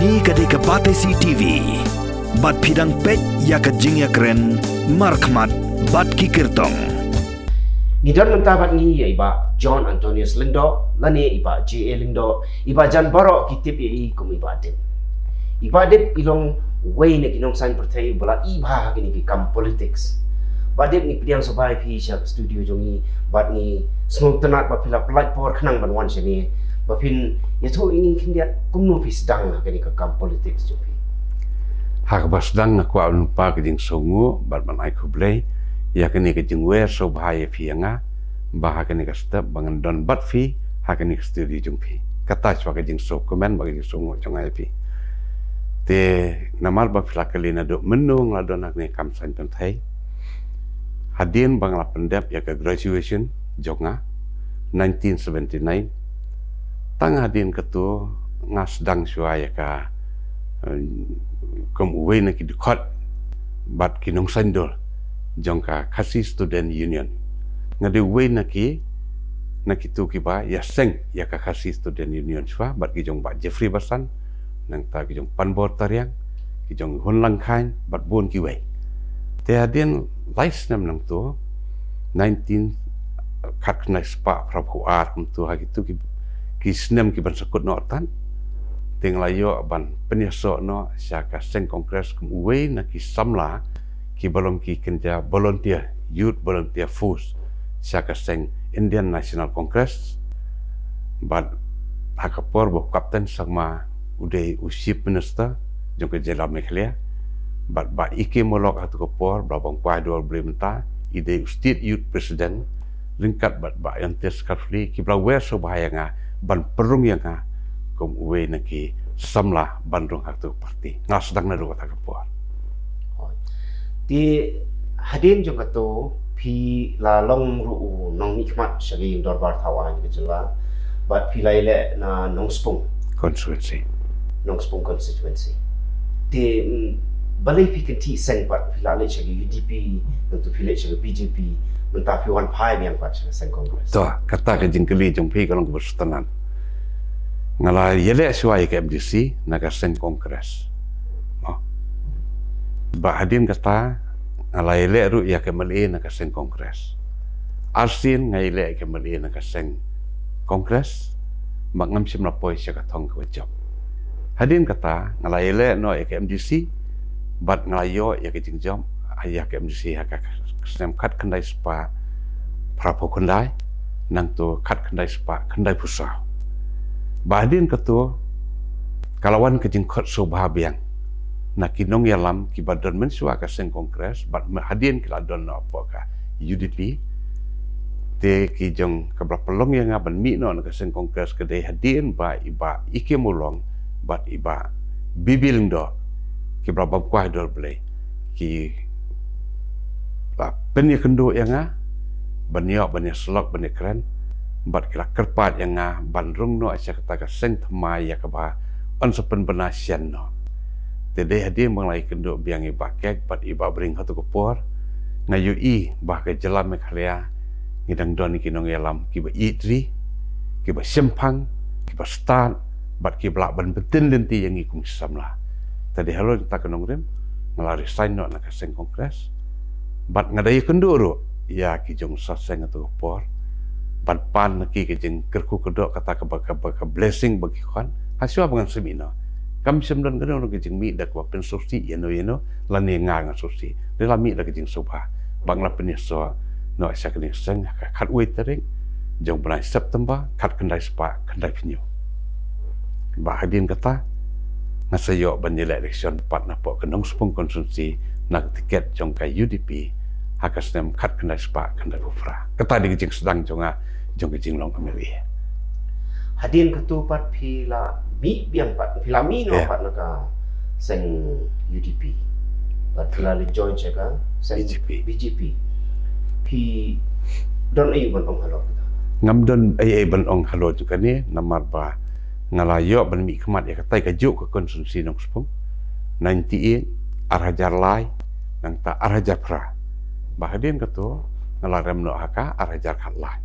Ni kadai ke Batesi TV. Bat pidang pet ya ke jingya keren markmat bat kikirtong. Nidon mentabat ni ya iba John Antonius Lindo, lani iba J.A. Lindo, iba Jan Barok kitip kum iba Adib. Iba Adib ilong way na kinong sign pertay bala iba kini kikam politics. Badib ni pidang sobay pi siya studio jongi bat ni smoke tenat ba pila light power kanang banwan siya ni bapin yato ini kindiat kumno pi sedang kini kikam politics jopi. Hak basdang aku alun pa kejing songu bat man ai kublai ya kini kejing wer so bahaya fianga bah kini ka step bangan don bat fi hak kini studio jung pi kata chwa kejing so komen bagi songu jong ai pi te namar ba fila kali na do menung la don hak ni kam san pen thai hadin bang la pendep ya ke graduation jonga 1979 tang hadin ketu ngasdang shwa ya ka kum uwe na ki dukot bat kinong sandol jongka kasi student union ngade uwe na ki tu ki ba ya seng ya ka kasi student union shwa bat ki jong ba Jeffrey Basan nang ta ki jong panbor tariang ki jong hun lang khain bat bon ki we te adin lais nam nang tu 19 khat na spa prabu ar kum tu ha ki tu ki snem ki ban sakut no tan ting layo ban penyeso no syaka seng kongres kum uwe na ki samla ki balong ki kerja volunteer youth volunteer force syaka seng Indian National Congress bat hakapor bo kapten sama uday usip minister jong ke jela meklia bat ba ike molok atu kapor blabang paidol blimenta ide state youth president lingkat bat ba yang tes karfli ki blawer so bahaya nga ban perung yang nga kum uwe na ki samlah bandung hak tu parti ngasdang na ruwat akapuar di hadin jong kato pi la long ru nong nikmat sagi dorbar thawan ke jela bat pi laile na nong spung constituency di balai pi kenti seng pat pi laile sagi UDP untuk pi laile sagi BJP mentah pi wan pai yang pat seng kongres to kata ke jingkeli jong pi kalong berstanan ngala yele suai ke MDC naga seng kongres ba hadin kata ngala yele ru ya ke mali naga seng kongres arsin ngaile ke mali naga seng kongres mangam sim lapoi sia katong ke job hadin kata ngala yele no ya ke MDC bat ngalayo ya ke jingjom ya ke MDC ha ka sem khat kandai spa prapo kandai nang tu khat kandai spa kandai pusau Bahdin ketua kalawan kejengkot sobha biang na kinong yalam ki badan mensua ka seng kongres bat hadin kiladon no apa ka UDP te ki jong kabla pelong yang aban mi no ka seng kongres kedai hadin ba iba ike mulong bat iba bibil ndo ki bra bab kwa dol ble ki ba penya kendo yang a banyak selok banyak keren bat kira kerpat yang bandrung no asya kata ka seng thmai ya ka ba on sepen benasian no tede hadi menglai kendo biang iba kek bat iba bring hatu kopor ngayu i bah ke jelam mekhalia ngidang doni kinong yalam ki ba idri ki ba sempang ki ba stan bat ki bla ban betin lenti yang ikum samla tadi halo ta kenong rem ngalari sign no na ka seng kongres bat ngadai kendo ro ya ki jong sa seng hatu kopor pan naki kejeng kerku kedok kata ke blessing bagi kan hasil abangan semino kami semdan kedok kejeng mi dak wa pensosi yeno lani ngang sosi lela mi dak kejeng soba bangla penyeso no asya kene seng kat waitering jong bulan September kat kendai spa kendai pinyo bahadin kata ngasayo banjela election pat na po kenong sepung konsumsi nak tiket jong ka UDP hakas nem kat kendai spa kendai ufra kata di kejeng sedang jonga jong kejing long ameli hadin ketupat pila mi biang pat pila mi no pat naka seng UDP pat pila le join cheka seng BJP pi don ayu ban ong halo ngam don ai ban ong halo juga ni namar ba ngalayo ban mi khamat ya katai ka juk ke konsumsi nong sepung 98 arhajar lai nang ta arhajar pra bahadin ketu ngalarem no haka arhajar khat lai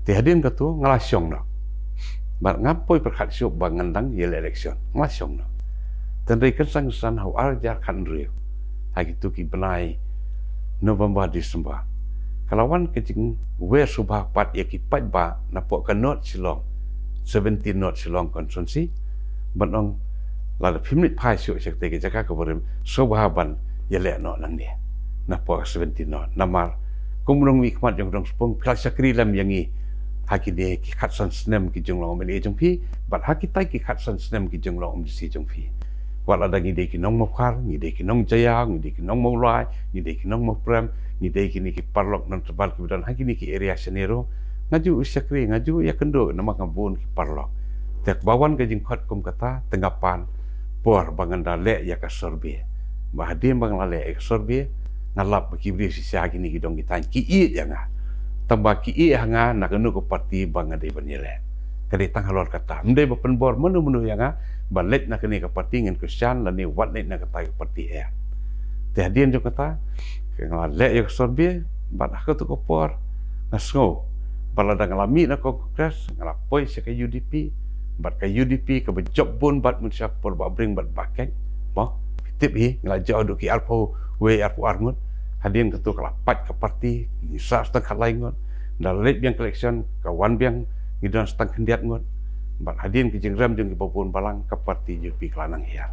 Ti hadin ka tu ngalasyong no. Bat ngapoi perkat syuk bangandang yel election. Ngasong no. Tandai kan sang hau arjar kan riu. Hagi tu ki benai November Disember. Kalawan kecing we subah pat ya ki pat ba napok ka not silong. 17 not silong konsumsi. Banong lada pimnit pai syuk syuk tege jaka ka borim subah ban yele no lang dia. Napok 17 not. Namar kumrong wi kmat jong dong spong pil sakri lam yangi haki de ki khatsan snem ki jong long meli jong phi bat haki tai ki khatsan snem ki jong long si jong phi wala da ngi de ki nong mo khar ngi de ki nong jaya ngi de ki nong mo lai ngi de ki nong mo prem ngi de ki ni ki parlok non tebal ki dan haki ni ki area senero ngaju sakri ngaju ya kendo nama ngabun ki parlok tek bawan ka jing khat kum kata tengapan por banganda le ya ka sorbe bahadim bang la le ka sorbe ngalap bagi beri sisa gini gidong kita ki i janga tambah ki i hanga nak nu ko parti bang ade banyele kade tang halor kata mde ba penbor menu yanga balet nak ni ka parti ngen Kristian lan ni wat net nak ka parti e te hadien jo kata ngale yo sorbe bat aku tu ko por nasgo balada ngalami na kongres ngalapoi se ka UDP bat ka UDP ka bejob bun bat munsyak por ba bring bat baket mo tip hi ngalajo do ki alpo we arpu arngut hadin ketu kelapat ke parti ngisa setengah lain ngot dalet biang collection kawan biang ngidon setengah kendiat ngot bat hadin ke jengram jeung kipopun balang ke parti jupi kelanang hiar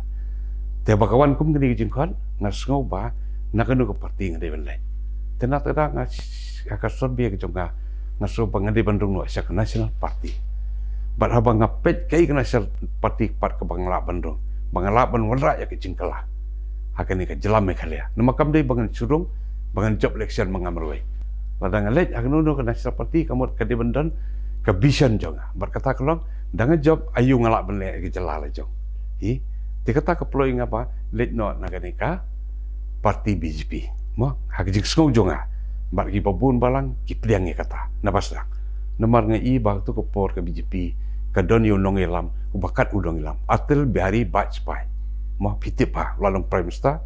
te bakawan kum geni jengkon ngasngau ba nakenu ke parti ngade ben lain tenat ada ngas akasor biang jonga ngaso bangade bandung no sak national party bat abang ngapet kai ke national parti part ke bangla bandung bangla ban wara ya ke jengkelah akan ikat jelam mekalia. Nama kami bangan curung, bangan job election mengamroi. Ladang alet akan uno ke national party kamu kadi bendan ke vision jonga. Berkata kelong, dengan job ayu ngalak benle ke jelala jong. Hi, dikata ke peloi ngapa let no naganika parti BJP. Mo hak jing sngau jonga. Bar ki babun balang ki pliang kata. Nabasrak. Nomor ngai ba tu ke por ke BJP ke don yu nong elam, bakat udong elam. Atel Bihari Bajpai. Mau pitip pa lalong prime minister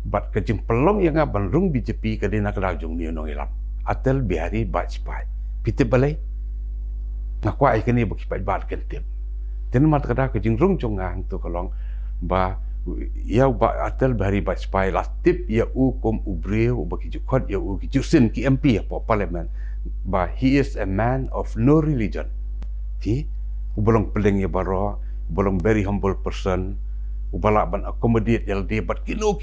bat kejing pelong yang aban rung BJP ke dina kedajung ni nong ilam Atel Bihari Bajpai pitip balai ngakwa ikani bekipat bat kentip ten mat kada kejing rung jongang tu kolong ba ya ba Atel Bihari Bajpai latip ya ukum ubreu bagi jukot ya u kijusin ki MP ya po parliament ba he is a man of no religion ti ubelong peleng ya baro bolong very humble person ubala ban accommodate yal de bat kino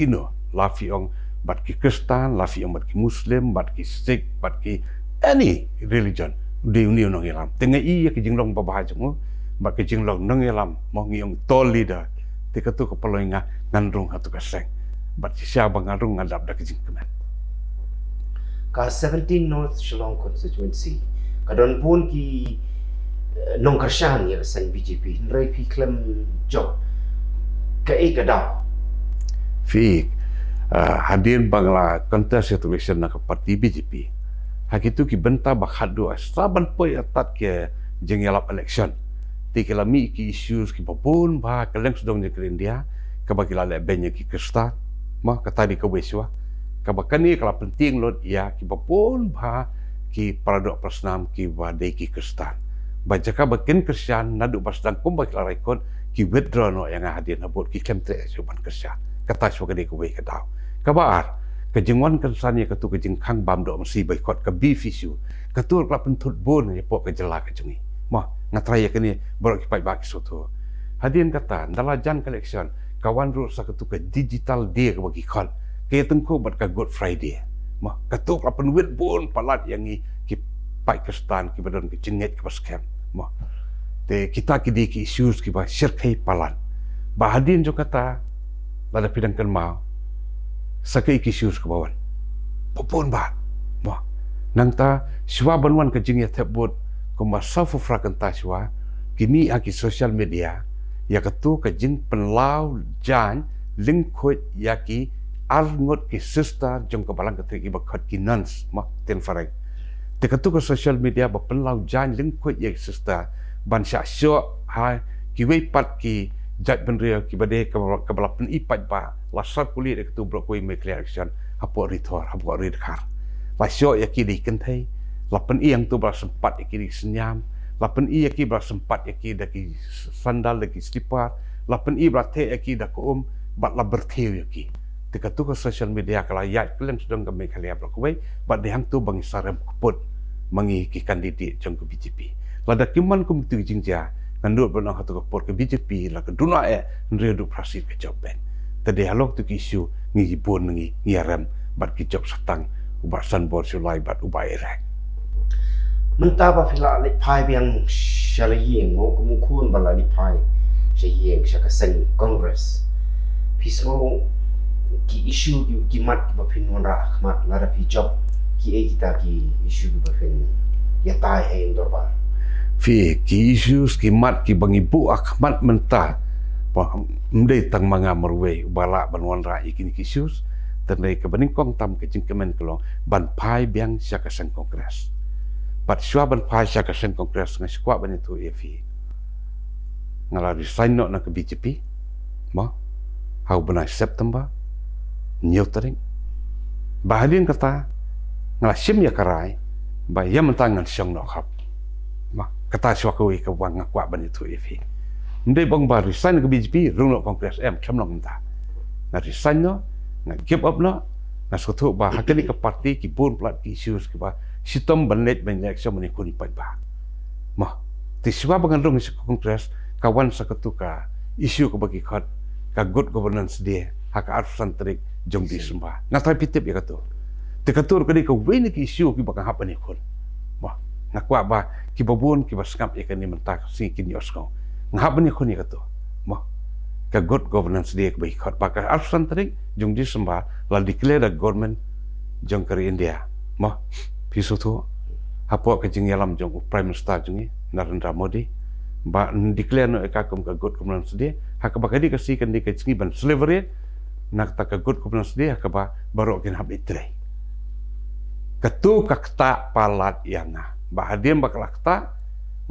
lafi ong bat ki Kristen lafi ong bat ki Muslim bat ki Sikh bat ki any religion de uni nong ilam tengah i ke jinglong babah jong bat ke jinglong nong ilam mo ngi ong tol leader te katu ko paloinga ngandrung hatu ka seng bat si sia bang ngandrung ngadap da ke jing kemen ka 17 North Shillong constituency kadon pun ki nong Karshan ya sang BJP nrai pi klem job ke gadau fi hadir bangla contest election nak parti BJP hak itu ki benta bakhadu saban poi atat ke jengelap election ti kelami ki issues ki babun ba keleng sedong je India ka bagi la benye ki Krista mah kata di keweswa ka bakani kala penting lot ya ki babun ba ki paradok persnam ki wade ki Krista baca ka bakin Kristian nadu pasdang kum bagi la rekod ki withdraw no yang hadir nabut ki kemtre suban Kristian kata suka di kuwe kadau kabar kejengwan kesannya ketu kejeng khang bam do mesti boykot ke bifisu ketur kelap pentut bon ya pok kejela kejengi mah ngatraya kini borok kipai baki soto hadirin kata dalajan collection kawan ru saketu ke digital day ke bagi khol ke tengko bat ke Good Friday mah ketu kelap penwit bon palat yang ki pai Kristen ki badan ke jenget ke baskem mah te kita kidi ki issues ki ba syirkai palan bahadin jo kata lada pidang kan mau sakai ki issues ke bawan popon ba mo nang ta shwa banwan ke jing ya tebut ko ma safu frakan ta shwa kini aki social media ya ketu ke jing penlau jan lingkut yaki arngot ki sister jong ke balang ke tri ba khat ki nuns ma ten farang te ketu ke social media ba penlau jan lingkut ya sister ban syak syok ha ki wei pat ki jat benria ki bade ke balapan ipat ba lasar kulit ke tu brok koi me election apo ritor apo ridkar la syok ya ki di kentai lapan i yang tu ba sempat ki di senyam lapan i yaki bra sempat yaki daki sandal daki slipar, lapan i bra te yaki dak bat la bertheu yaki. Tika tu ke social media kala yat kalian sedang kami kalian berkuai, bat dehang tu bang sarem kuput mangi ki kandidat jong ke BJP. Lada kiman kum tu jingja ngandut benang hatu kapur ke BJP la ke duna nredu prasit ke job ben. Tadi halok tu ki isu ngi bun ngi ngiaram bat ki job satang ubat sanbor sulai bat ubai rek. Mentah ba fila li pai biang shaliyeng mo kumukun bala li pai shayeng shakaseng Congress. Pismo ki isu ki mat ki bapin wanra mat lara pi job ki kita ki isu ki bapin ya tai en dorba. Fi ki isu ki mat ki bangi bu akmat mentah. Mdei tang manga merwe bala ban wanra ikini ki isu ternai ke beningkong tam ke jingkemen kelong ban pai biang shakaseng Kongres. Bat syua ban pai shakaseng Kongres ngai squat ban itu efi. Ngala resign no na ke BJP. Ma hau benai September nyotering bahadin kata ngalasim ya karai ba ya mentangan syong no khap ma kata syakui ke wang ngakwa ban itu efi ndai bang ba resign ke BJP rung no Kongres khamlong ta na resign no na give up no na sotu ba hakani ke parti ki bun plat ki issues ki ba sitom banet ban election mani kuni pai ba ma tiswa bangan rung Kongres kawan saketuka isu ke bagi khat ka good governance dia hak arsan terik jong di sembah ngatai pitip ya katu tekatur kadi ka wene ki isu ki bakang hapa ni khol wah ngakwa ba ki babun ki baskap ya kani mentak si kin yosko ngahap ni khol ni katu wah ka good governance dia ki khot bakang arsan terik jong di sembah la declare the government jong kari India wah pisu tu hapo ka jing yalam jong prime minister jong Narendra Modi ba declare no ekakum ka good governance dia hak bakadi ka si kan di ka chingi ban slavery nak tak good governance dia kaba baru kin hab itre katu kakta palat yanga bahadiem baklakta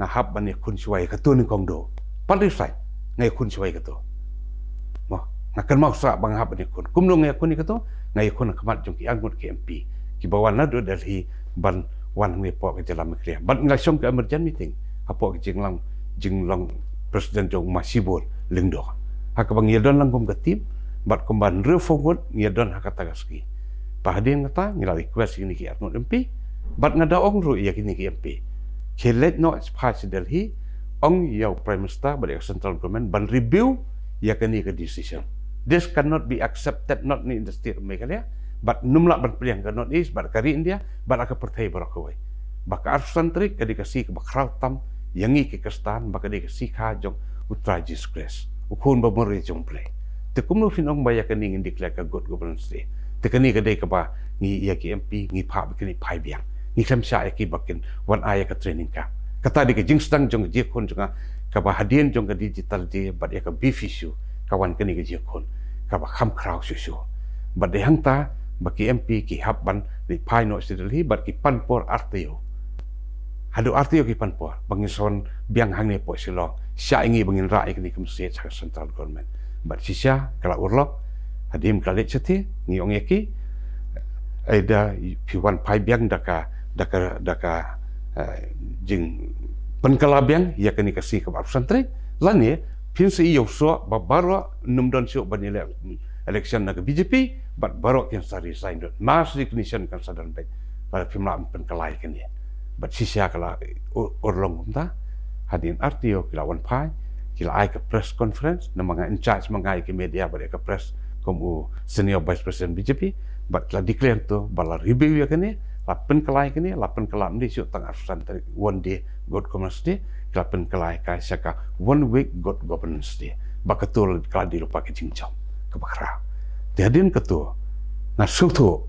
ngahab bani kun suai katu ni kongdo palisai ngai kun suai katu mo ngakan mau sa bang hab bani kun kumno ngai kun ni katu ngai kun kamat jong ki angut ki MP ki bawan na do Delhi ban wan ngai po ke dalam kriya ban ngai song ke emergency meeting apo ke jinglang presiden jong masibur lingdo hak bang yedon langkum ke tim bat kumban reformut ngedon hakatagaski pahadin ngata ngila request ini ki atnot MP bat ngada ong ru ya kini ki MP kelet no spice Delhi ong yau prime minister balik central government ban review ya kini ke decision this cannot be accepted not in the state of Meghalaya but numla ban pilihan ke not east bat kari India bat aka pertai barakawai baka arsan trik kadikasi ke bakrau tam yangi ke kestan baka dikasi kajong utraji stress ukun baburi jong play tekumno finong baya kani ngin declare ka good governance day tekani kadai ka ba ngi ya ki MP ngi pha bikini phai biang ngi kham sha ki bakin wan aya ka training ka kata di ka jingstang jong je khon jonga ka ba hadien jong ka digital je bad ya ka beneficiu kawan kani ka je khon ka ba kham kraw su bad de hangta baki MP ki habban di phai no sidali bad ki panpor artio hadu artio ki panpor bangison biang hangne po silong sha ingi bangin ra ikni kum state central government bat sisya kala urlok hadim kalit chati ngi ong yaki ada piwan pai biang daka jing penkala biang ya kani kasi ke santri lani pinsi yo so babaro numdon sio banile election na BJP bat barok yang sari sign dot mass recognition kan sadan baik pada pimla penkala kani bat sisya kala urlong umta hadin artio kilawan pai kila ai ke press conference na mga in charge mga ke media ba ke press komu senior vice president BJP bat la declare to bala review ya kene lapen kelai kene lapen kelam di syuk tang arsan tari one day good governance day lapen kelai ka saka 1 week good governance day bakatul kala di lupa ke jingchom ke bakra tiadin ketua na sutu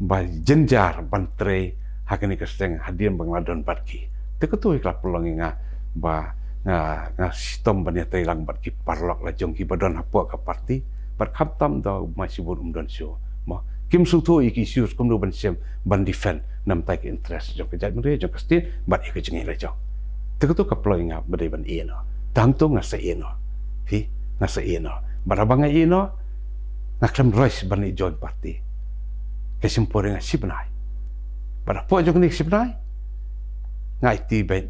ba jenjar bantre hakani ke steng hadian bangladon batki te ketua ikla pelonginga ba nga sistem banya tailang bat ki parlok la jong ki badon hapo ka parti bat khaptam da masibun umdon syo ma kim sutu iki sius kum do ban sem ban defend nam tai ki interest jong ka jat mre jong ka sti bat ik jeng la jong te ko to ka ploy nga badai ban eno tang to nga sa eno fi nga sa eno barabanga eno nga klam rois ban i join party ke simpore nga sibnai bara po jong ni sibnai ngai ti ben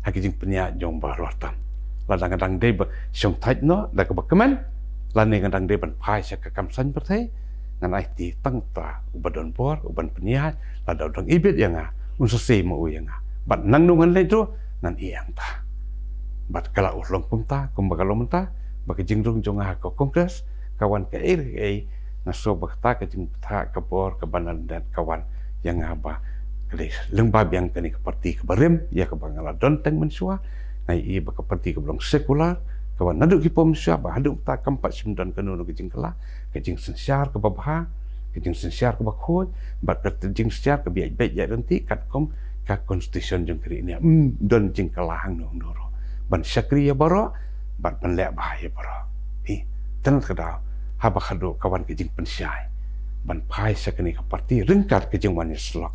haki jing penya jong ba rotam ladang kadang de ba song thai no da ka ba kemen lan ne kadang de ban phai sa ka kam san perthai ngan ai ti tang ta ubadon por uban penya ladang dang ibet yanga unsa se mo yanga bat nang nungan le tu nan iang ta bat kala ulong pumta kumbagalom ta bagi jingrung jong ha ko kongres kawan ke naso bakta ke jing ta ke por ke banan dan kawan yang aba kali lembab yang kini ke parti ke barem ya ke bangala donteng mensua nai i ba ke parti ke belong sekular kawan naduk ki pom sua ba haduk ta kampat simdan kanu ke jing kala ke jing sensiar ke babha ke jing sensiar ke bakhoi bat ke jing sensiar ke biai bai ya nanti kat kom ka konstitusi jong kri ni don jing kalahang no ndoro ban syakriya baro bat ban lek bahaya baro hi tan kada haba khado kawan ke jing pensyai ban phai sakani ka parti ringkat ke jing wan slok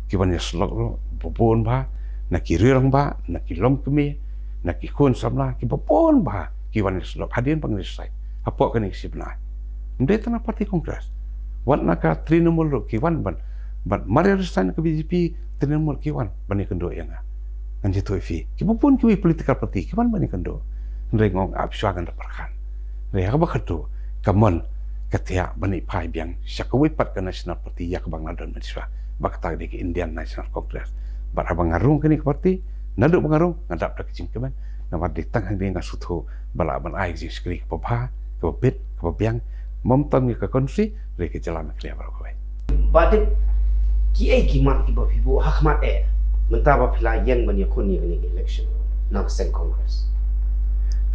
ki wan slok ro bobon ba na ki rirang ba na ki long kemi na ki kun samla ki bobon ba ki wan slok hadin pangrisai apo kani sibnai ndai tan parti kongres wan naka trinamul ro ki wan ban mari resign ke BJP trinamul ki wan bani kendo yanga anji tu fi ki bobon ki political party ki wan bani kendo ndai ngong ap swagan perkan re ha ba khatu kamon katia bani phai biang syakawi pat ke national party ya ke bangladesh maniswa bakta di ke Indian National Congress bar abang ngarung kini ke parti naduk bangarung ngadap dak jing kemen namar di tang hang dengan suthu bala ban ai jing skri ke pabha ke bit ke biang momtang ke konsi re ke jalan ke lebar ko Badik ki ai ki mat ki ba fibu hakmat mentah ba pila yang ban yakun ni kini election nak sen congress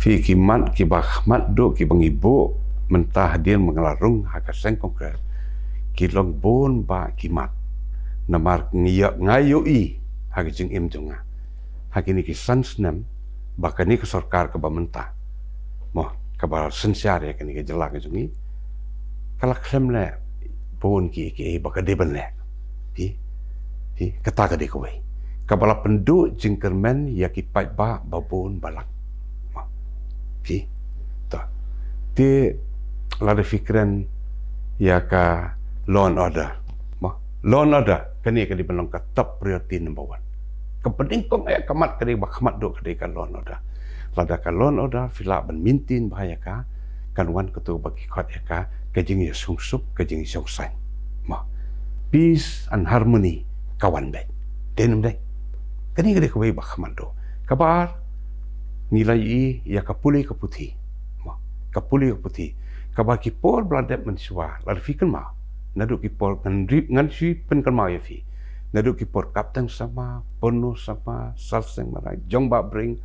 fi kimat ki bahmat do ki bangibu mentah dia mengelarung hakaseng kongres kilong bon ba kimat namar ngiyak ngayoi hakijing im jonga hakini ki sansnam bakani ke sarkar ke mentah moh kabar sensiar ya kini ke jelak jongi kala klem le bon ki bakade ban le hi kata ka de ko kabala penduk jingkermen ya ki pai ba babon balak pi ta ti lada fikiran ya ka law and order law and order kani ka di belong ka top priority number 1 kepenting kong ay kamat kadi bakmat do kadi ka law and order lada ka law and order fila ban mintin bahaya ka kan wan ketu bagi khot ya ka kajing ya sungsup kajing song san ma peace and harmony kawan baik denum dai kani kadi ko bakmat do kabar nilai ya kapuli keputi kapuli keputi kabaki por bladet mensua lar fikir ma naduk ki por ngan si pen kan ma ya fi naduk ki por kapten sama penuh sama salseng marai jong ba bring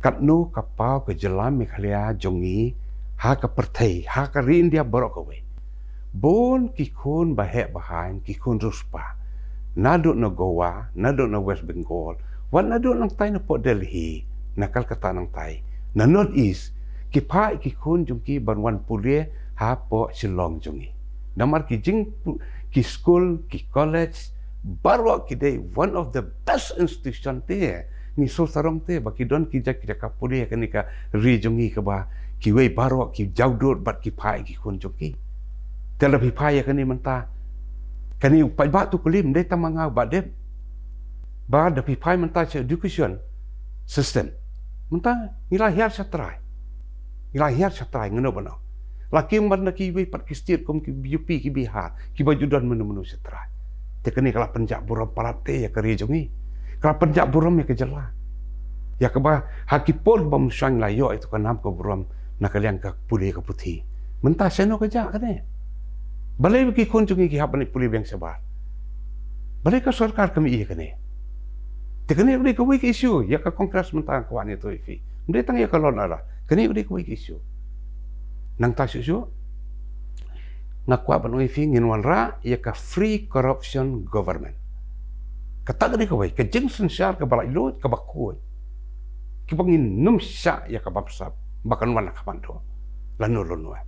katnu kapau ke jelam mekhalia jongi ha ka perthai ha ka rin dia borok kowe bon ki khun ba he bahan ki khun ruspa naduk no Goa naduk no West Bengal wan naduk nang tai no Port Delhi nakal kata nang tai na North East ki pai ki khun jungki banwan pulie ha po Shillong jungi namar ki jing ki school ki college barwa ki day one of the best institution te ni so sarong te baki don ki jak ka pulie kani ka ri jungi ka ba ki wei barwa ki jaudot bat ki pai ki khun jungki tela pi pai kani menta kani pai ba tu kulim de tamanga ba de ba da pi pai menta education system mentah ilahiyar satrai ngono bano laki man ki wi pat kistir kom ki UP ki Bihar ki bajudan menu satrai tekeni kala penjak buram parate ya keri jongi kala penjak buram ya kejela ya keba hakipol bam sang layo itu kanam ko buram nakaliang ka puli ka puti mentah seno keja kane balai ki kon jongi ki hapani puli bang sabar balai ka sarkar kami iya kane tekeni uri ko wiki isu ya ka kongres mentang kawan itu ifi ndai tang ya kalon ara keni uri ko wiki isu nang ta isu ngakwa ban ifi nginwan ra ya ka free corruption government kata gadi ko wai ke jing sensar ka balai lot ka bakoi ki pangin num sya ya ka babsap bakan wan ka panto lanu lonwa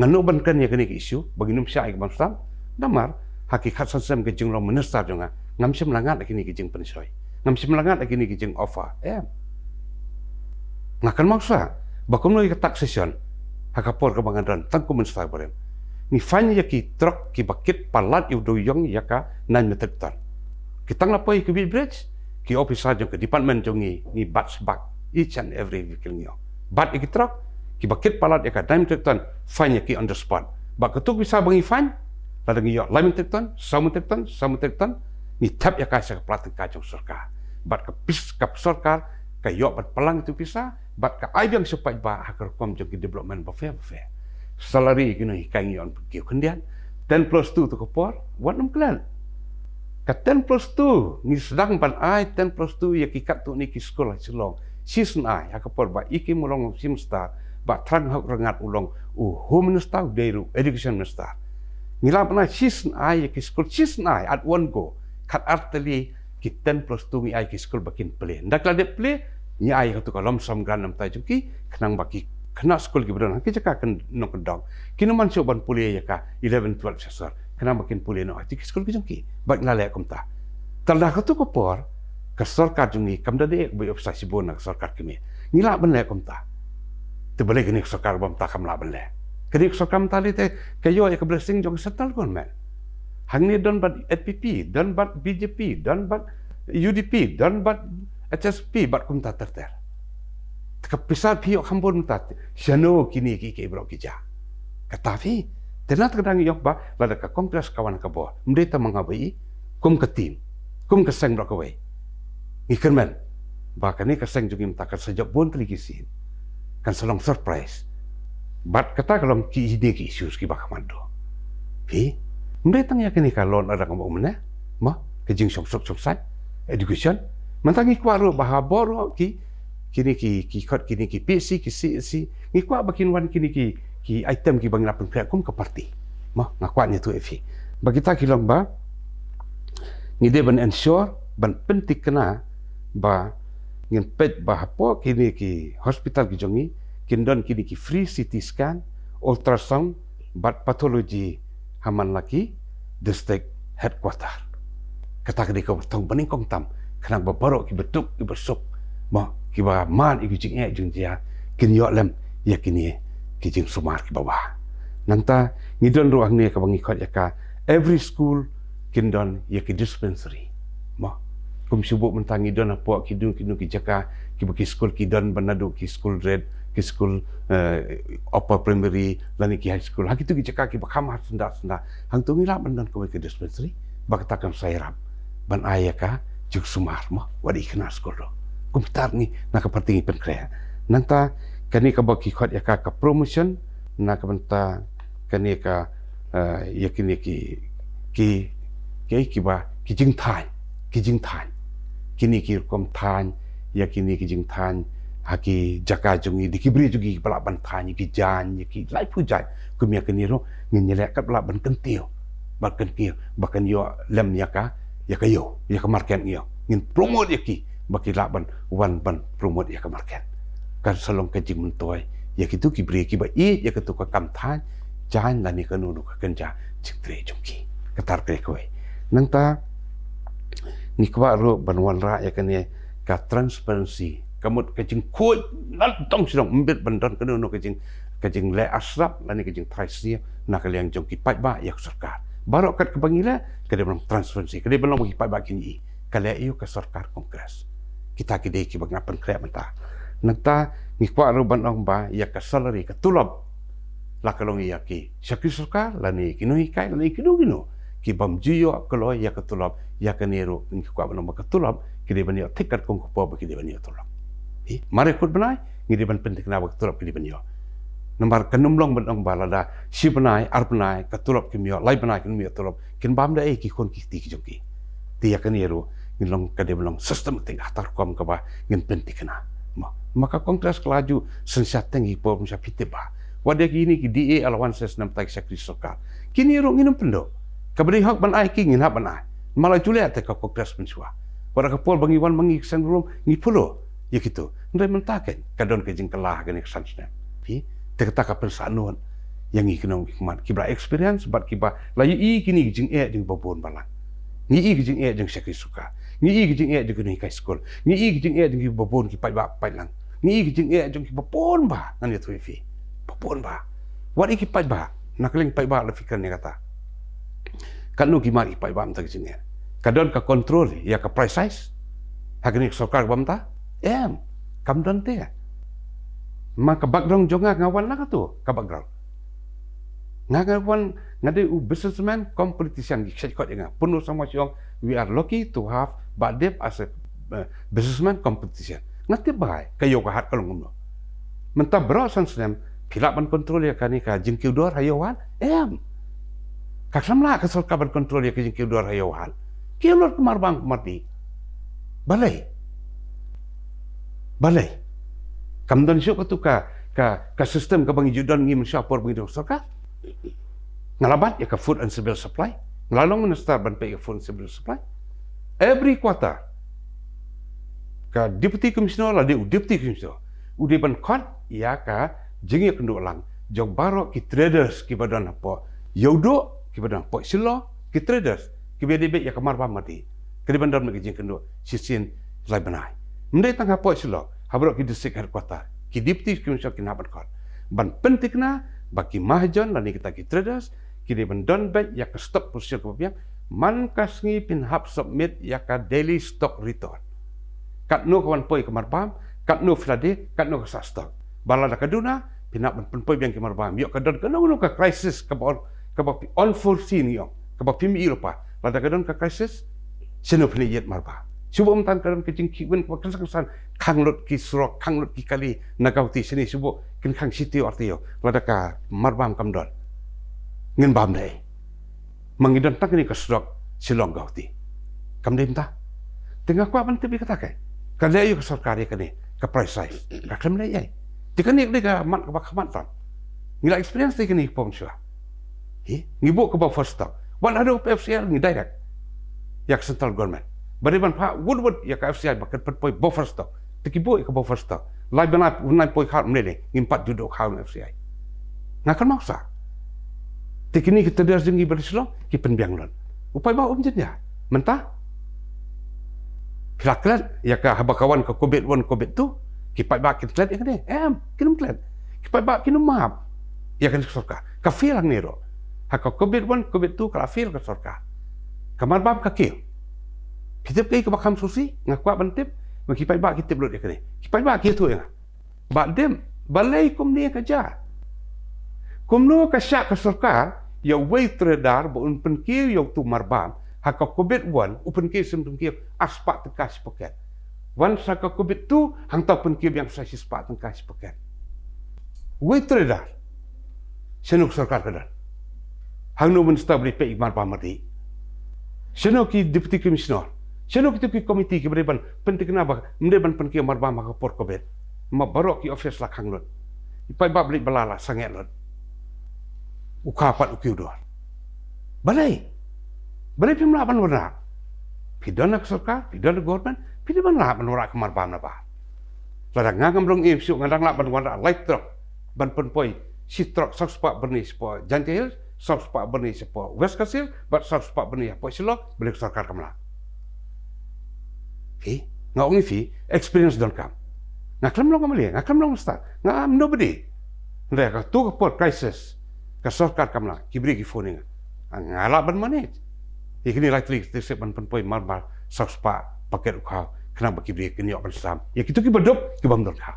nganu ban kan ya keni isu bagi num sya ka babsap damar hakikat sensam ke jing lo minister jonga ngam sim langat kini ki jing pensoi ngam sim langat kini ki jing offer ngakan maksa bakum no tak session hakapor ke bangadan tangku minister barem ni fanya ya ki truk ki bakit palat yu doyong ya ka 9 metric ton kitang lapoi ke bridge ki officer jong ke department jong ni bat sebak each and every vehicle ngio bat iki truck ki bakit palat ya ka dime ton fine ki on the spot ba ketuk bisa bangi fine ladang ngio lime ton samu ton ni tap ya ka sa plat ka jong sarkar bat ka pis ka sarkar ka yo bat pelang itu bisa bat ka ai biang supaya ba hakar kom jong ki development ba fair salary kino hikai ngion ki kendian 10+2 tu kapor wat nam klan ka 10+2 ni sedang ban ai 10+2 ya ki kat tu ni ki sekolah silong season ai hakapor ba iki mulong simstar ba trang hak rengat ulong home minister deru education minister ngila pernah season ai ya ki sekolah season ai at one go kat arteli ki 10+2 ni ai ki sekolah bakin play ndak la de play ni ai ka tu kalom sam gran nam tai juki kenang baki kena sekolah ki beron ki jaka kan nok dong kino man so ban pulih ya ka 11 12 sasar kena makin pulih no ati sekolah ki jongki bak ngalek komta talda ka tu ko por ka sarkar jungi kam dade boy ofsa sibon nak sarkar kimi ngila ban le komta te boleh kini sarkar bam ta kam la ban le kini sarkar tali te kayo ya ka blessing jong settle kon man hangni don bat FPP don bat BJP don bat UDP don bat HSP bat komta terter kepisah pihak hambun tat siano kini ki bro kija katafi tenat kadang yok ba lada ka kongres kawan ka bo mdeta mangabai kum ka tim kum ka seng bro ka wei ikerman ba kani ka seng jugim ta ka sejak bon teligisin kan selong surprise bat kata kalau ki ide ki issues ki ba kamando pi mdeta ya kini ka lon ada ngomong mana ma ke jing sok sai education mantangi kwaro ba boro kini ki PC ki CC ni kwa bakin wan kini ki item ki bang lapun kum ke parti mah ngakwanya tu efi bagi ta kilong ba ni de ban ensure ban pentik kena ba ngin pet ba hapo kini ki hospital ki jongi kindon kini ki free CT scan ultrasound bat pathology haman laki district headquarter kata kini ko tong baning kong tam kenang ba barok ki betuk ki bersuk ma kiba man iku jing jing dia kin yo lem ya kini ki jing sumar ki bawah nanta ngidon ruang ni ka bangi khot ya ka every school kindon ya ki dispensary ma kum sibuk mentang ngidon apa ki jaka ki baki school ki don banadu ki school red ki school upper primary lani ki high school hakitu ki jaka ki bakam senda hang tu ngila bandan ko ki dispensary bakatakan sairap ban ayaka jing sumar ma wadi kena school do kumputar ni nak kepentingan penkrea nanta kani ka baki khot ya ka promotion nak benta kani ka ya kini ki ba ki jing than kini ki kom than ya kini ki jing than haki jaka jungi dikibri jugi pala ban than ki jan ki lai pu jai kumia kini ro ngin nyelek kat pala ban kentiu bahkan yo lem ya ka yo ya ka market yo ngin promote ya ki baki laban wan ban promote ya kemarken kan salong kejing mentoy ya kitu ki bri ki ba i ya ketu ka kam than jan lani kanu nu ka kenja ciktre jongki ketar ke kowe nanta ni kwa ro banwan ra ya kane ka transparency kamut kejing khoi lan tong sidong mbet bandan kanu nu kejing le asrap lani kejing traisia na kaliang jongki pai ba ya sarkar barok kat kebangila kade belum transparency kade belum bagi pai ba kini kale iyo ka sarkar kongres kita kide ki bang apan krep menta nanta ni kwa ro ban ong ba ya ka salary ka tulab la kalong ya ki syakri sarkar lani kinu hikai lani kinu ki bam jiyo kalo ya ka tulab ya ka nero ni kwa ban ba ka tulab kide ban ya tikat kong ko ba kide ban ya tulab mare kut banai ni de ban pentik na ba tulab kide ban ya nomor kanumlong ban ong ba la da si banai ar banai ka tulab ki mi lai banai kin mi tulab kin bam da ki kon ki ti ki joki ti ya ka nero ngilong kade belong systematic atar kom ka ba ngin pentikna maka kongres kelaju sensiateng ipo msa piteba wade kini ki DA allowances nam tak sakri sokal kini ro nginum pendo kabri hak ban ai ki ngin hak ban ai mala jule ate ka kongres mensua wara ka pol bangi wan mangi sang rum ngi pulo ya gitu ndai mentaken kadon ke jing kelah gani sansna pi te kata ka pensanon yang ikinong hikmat kibra experience bat kiba layu i kini jing jing babon balang ni i jing jing sakri suka ni i jing jing ni kai school ni i jing jing babon ki pai ba pai lang ni i jing jing ki babon ba nan ya tuifi babon ba wat ki pai ba nakling pai ba la fikran ni kata kan nu ki mari pai ba mta jing kadon ka control ya ka precise Hagani sarkar bamta, kam don te. Maka background jonga ngawan lah tu, ka background. Ngawan ngade businessman kom politician gi khat nga. Puno sama siong we are lucky to have Badep as a businessman competition. Ngati bai kayo ka hat kalong umno. Menta brosan sem pilaban kontrol ya kani ka jingkiu dor hayawan. Kaksamla ka sarkar ban kontrol ya ka jingkiu dor hayawan. Kilor kemar bang mati. Balai. Kamdan syuk tu ka sistem ka bangi judan ngi mensyapor bangi sarkar. Ngalabat ya ka food and civil supply. Ngalalong minister ban pe food and civil supply. Every quarter ka deputy commissioner la deputy commissioner ude ban kon ya ka jingi kendu lang jog baro ki traders ki badan apa yodo ki badan po silo ki traders ki bede ya kamar ba mati ki bandar me jing kendu sisin lai banai mendai tang po silo habro ki district headquarter ki deputy commissioner ki nabat kon ban pentikna baki mahjon lani kita ki traders ki de bandon bank ya ka stop position ko biang man kasngi pin hap submit ya ka daily stock return kat no kawan poi kamar pam kat no flade kat no sa stock balada kaduna pinak ban poi biang kamar pam yo kadon no ka crisis ka unforeseen yo ka ba pimi Eropa lada kadon ka crisis sino pni yet marba subom tan kadon ke jing kiwen ko kan san kanglot ki sro kanglot ki kali nagauti sini subo kin khang city artio lada ka marbam kamdon ngin bam dai mangidon tak ni ka srok silong gauti kamdem ta tengah kwa ban tebi katakai kada yu sarkar kani ka price size ka klam lai ai tikani ni ka mat ka khamat tan ngila experience tikani pom sua ngibu ka ba first stop wan ada FCL ni direct yak central government bariban pa woodwood ya ka FCL bakat poi bo first stop tikibu ka bo first stop lai bana unai poi khat mele ngimpat duduk khaun FCL ngakan maksa tikini kita der jingi berslo ki penbiang lon upai ba jenja mentah Kilaklan, ya ka habakawan ka COVID tu, kipat bak kitlet yang ni, kinum klet, kipat bak kinum maaf, ya kan sorka, ka feel ang nero, haka COVID tu kala feel ka sorka, kamar bab ka kiyo, kitip kay ka bakam susi, ngakwa bantip, kipat bak kitip lot ya kan ni, kipat bak kiyo tu ya, bak dem, balay kum ni ka ja, kum no ka syak ka sorka, ya way tradar, ba un penkiyo yung tu marbam, haka COVID upen kir sim kir aspak tekas paket. Once haka COVID tu hang tau pen kir yang saya spak tekas paket. Wei trader. Senuk sarkar kadan. Hang no minister beri pe ikmar pamati. Senuk ki deputy commissioner. Senuk ki komiti ki beriban penting ba mendeban pen kir marba maka por COVID. Ma barok ki office la hang lot. Ipai ba beli balala sanget lot. Ukapat ukiu doar. Balai pimla ban warna. Pidana sarkar, pidana government, pidana la ban warna kamar bam na ba. Ladang ngam long im syuk ngadang la ban warna light truck ban penpoi si truck spak berni spo Jantil spak berni spo West Kasil bat spak berni apa silo balik sarkar kamla. Ngau ngi experience don kam. Ngaklam long kamali, ngaklam long start. Ngam nobody. Mereka tu ke crisis ke sarkar kamla kibri ki phone ngala ban manage. Ikini likely tisip ban penpoi marbar spa paket ukau kena bagi beri kini akan sam ya kitu ki bedop ki bam dor kau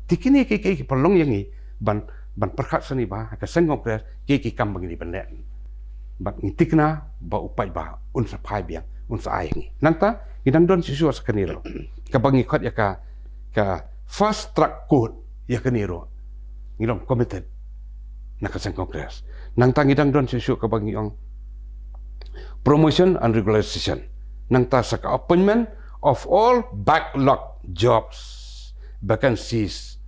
tikini ki perlong yang ni ban perkat seni ba ka sengok pres ki kam bagi ni benda bak ngitikna ba upai ba un sapai biang un sa ai ni nanta idang don sisu sakaniro ka bangi khat ya ka fast track code ya kaniro ngilong committed nakasang kongres nang tangidang don sisu ka bangi ong promotion and regularization nang ta sa appointment of all backlog jobs vacancies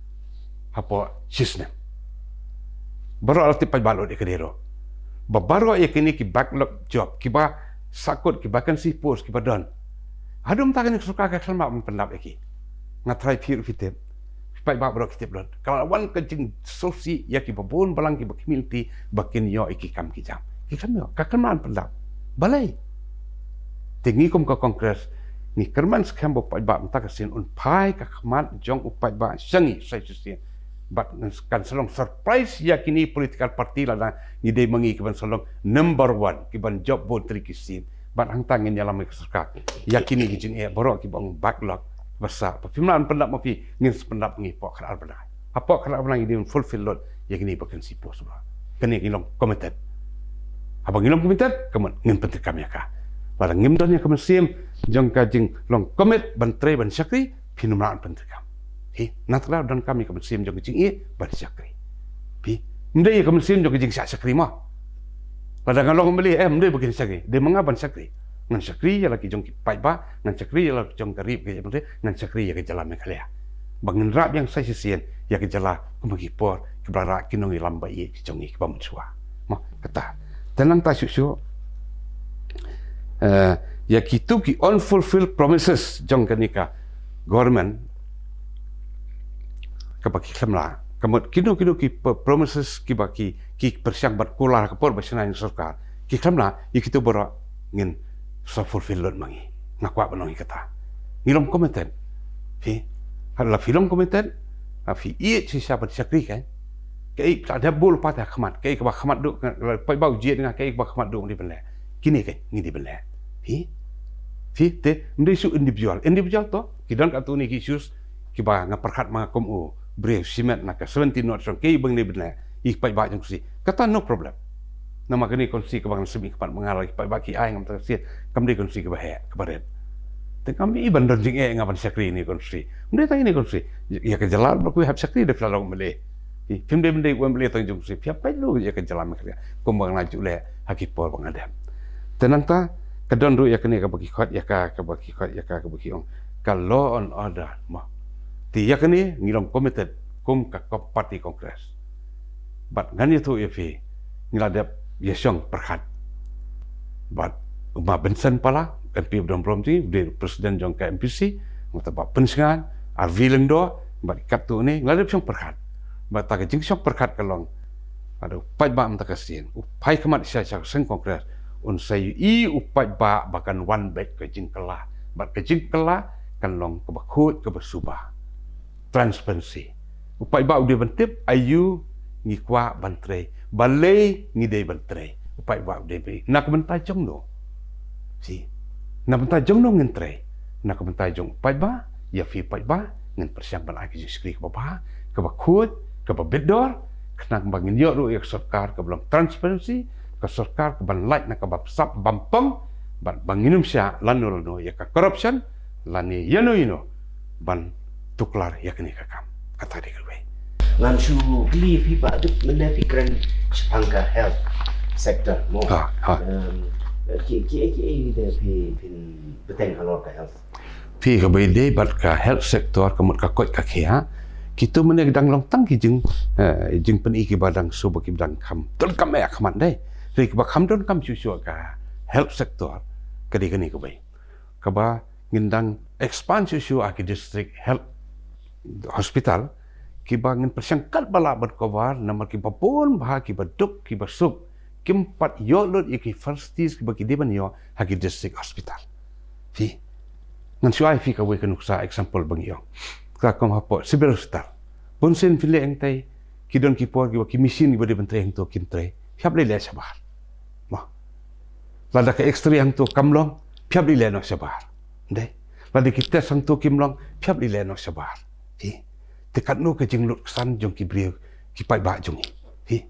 hapo system baro alti pa balod ikaniro babaro yakini ki backlog job kiba sakut ki vacancy post kiba don adum takan suka ka kelma pendap iki ngatrai pir fitep pai ba bro kitip don kalau wan kencing sosi ya ki babon balang ki community bakin yo iki kam ki jam ki kam yo ka kelman pendap balai tingi kum ka kongres ni kerman skam bo pai ba mta kasin un pai ka khmat jong upai ba sangi sai sisi but kan salong surprise ya kini political party la ni de mangi ki ban salong number 1 ki ban job bo tri kisin bat hang tangin dalam serkat yakini gijin borok ki bang backlog besar pimlan pendap mapi ngin pendap ngi pok khar bana apa khar bana ngi fulfill lot yakini bakan sipo semua kene ngilong committed abang ngilong committed kemen ngin penting kami ka barang ngim don ya kemen sim jong ka jing long commit ban tre ban sakri pinumran penting kam hi natla dan kami kemen sim jong jing ban sakri pi ndai kemen sim jong jing sakri ma pada ngalong beli ndai bakin sakri de mangaban sakri ngan sakri ya laki jong ki pai ba ngan sakri ya laki jong karib ke jong ngan sakri ya ke jalan mekalea bangin rap yang saya sisien ya ke jala kumagi por ke blara kinong ilam bai ki jong ki bamsua ma kata tenang ta susu ya kitu ki unfulfilled promises jong kanika government kabaki khamla kamot kino ki promises ki baki ki persiang bat kular ke por basana sarkar ki khamla ikitu bora ngin so fulfill lot mangi ngakwa banong kata ngilom kometen fi hala film kometen fi si siapa sakri kan kai ada bol patah khamat kai ka khamat du pai bau jiet nga kai ka khamat du di bele kini kai ngi di bele fi te ndai su individual to kidan ka tu ni ki sus ki ba ngaperkhat ma kom o brave simet na ka 17 not song kai bang ni bele ik pai ba jong si kata no problem nama kini konsi ke bang semi kepat mengalai pai baki ai ngam tersiat kamdi konsi ke bahaya kebaret te kami iban don jing ngapan sakri ni konsi mde tang ni konsi ya ke jalan berku hab sakri de flalong mele pim de mde wem mele tang jong si pia pai lu ya ke jalan makria kumbang laju le hakipor bang adam tenang ta kedon ru ya kini ke bagi khot ya ka ke bagi khot ya ka ke bagi ong ka law and order ma ti ya kini ngilong committed kum ka party congress but ngani tu ya fi ngiladap yesong perhat bat uma bensen pala kan pi dom prom ti de presiden jong ka MPC ngata ba pensingan arvileng do bat kat tu ni ngadep song perhat bat ta jing song perhat kalong adu pai ba am ta kasien upai kemat sia seng kongres un sai upai ba bakan one back ke jing kala bat ke jing kala kan long ke bakhut ke bersuba transparency upai ba udah bentip ayu ngikwa bantre balai ngidei bantre upai ba udah be nak bentai jong no si nak bentai jong no ngentre nak bentai jong upai ba ya fi upai ba ngen persiang ban aki skri ke bapa ke bakhut ke bedor kenang bangin yo ru ek sarkar ke belum transparency ke sarkar ke ban light nak ke sap bampang ban banginum sia lanu no ya ka corruption lani yano ban tuklar ya kini kakam kata dia gue ngan su gli fi ba duk mena fikran sepangka health sector mo ki de fi beteng halor ka health fi ka bede bat ka health sector kamut ka kot ka khia kitu mena dang long tang ki jing pen iki badang su ba ki dang kham ton kam ya khaman dai ri ba kham don kam chu ka health sector ka di kani ka bai ka ba ngindang expand chu aki district health hospital kibangin persangkat bala berkobar nama kibapun bah kibaduk kibasuk kimpat yolot iki firstis kibaki deban yo hagi district hospital fi ngan suai fi ka we kanuksa example bang yo ka kom hapo civil hospital bonsen file engtai kidon kipor kibaki misin kibade bentre hang to kintre phap le le sabar ma lada ka extra hang to kamlong phap le no sabar dai lada kita sang to kimlong phap le no sabar fi tekat no ke jing lut san jong ki brio ki pai ba jong hi